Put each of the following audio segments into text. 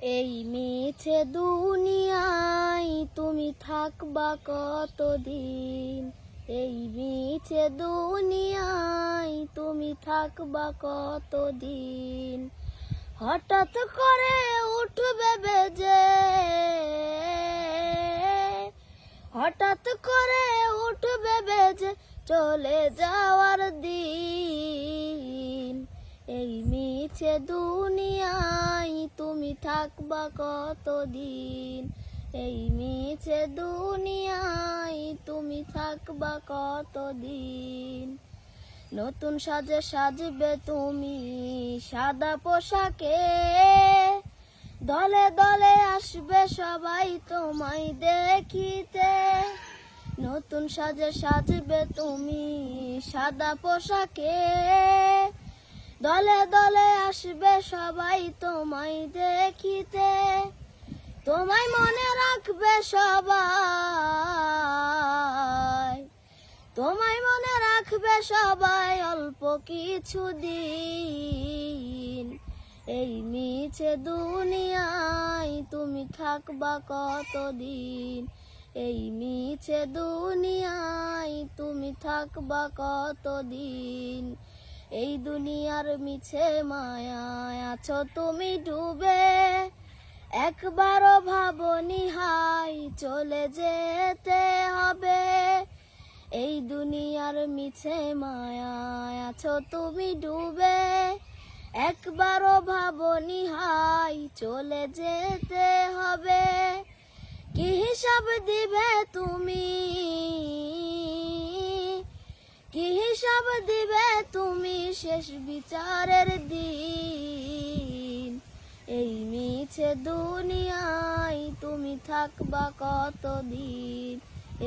এই মিছে দুনিয়ায় তুমি থাকবা কতদিন? এই মিছে দুনিয়ায় তুমি থাকবা কতদিন? হঠাৎ করে উঠবে বেজে, হঠাৎ করে উঠবে বেজে চলে যাওয়ার দিন। এই মিছে দুনিয়ায় তুমি থাকবা কতদিন? এই মিছে দুনিয়ায় তুমি থাকবা কতদিন? নতুন সাজে সাজবে তুমি সাদা পোশাকে, দলে দলে আসবে সবাই তোমায় দেখিতে। নতুন সাজে সাজবে তুমি সাদা পোশাকে, দলে দলে আসবে সবাই তোমায় দেখিতে। তোমায় মনে রাখবে সবাই, তোমায় মনে রাখবে সবাই অল্প কিছু দিন। এই মিছে দুনিয়ায় তুমি থাকবা কতদিন? এই মিছে দুনিয়ায় তুমি থাকবা কতদিন? এই দুনিয়ার মিছে মায়ায় আছো তুমি ডুবে, একবারও ভাবনি হাই চলে যেতে হবে। এই দুনিয়ার মিছে মায়ায় আছো তুমি ডুবে, একবারও ভাবনি হাই চলে যেতে হবে। কি হিসাব দিবে তুমি, কি হিসাব দিবে তুমি শেষ বিচারের দিন? এই মিছে দুনিয়ায় তুমি থাকবা কতদিন?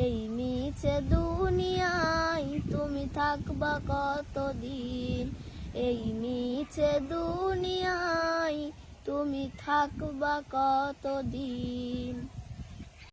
এই মিছে দুনিয়ায় তুমি থাকবা কতদিন? এই মিছে দুনিয়ায় তুমি থাকবা কতদিন?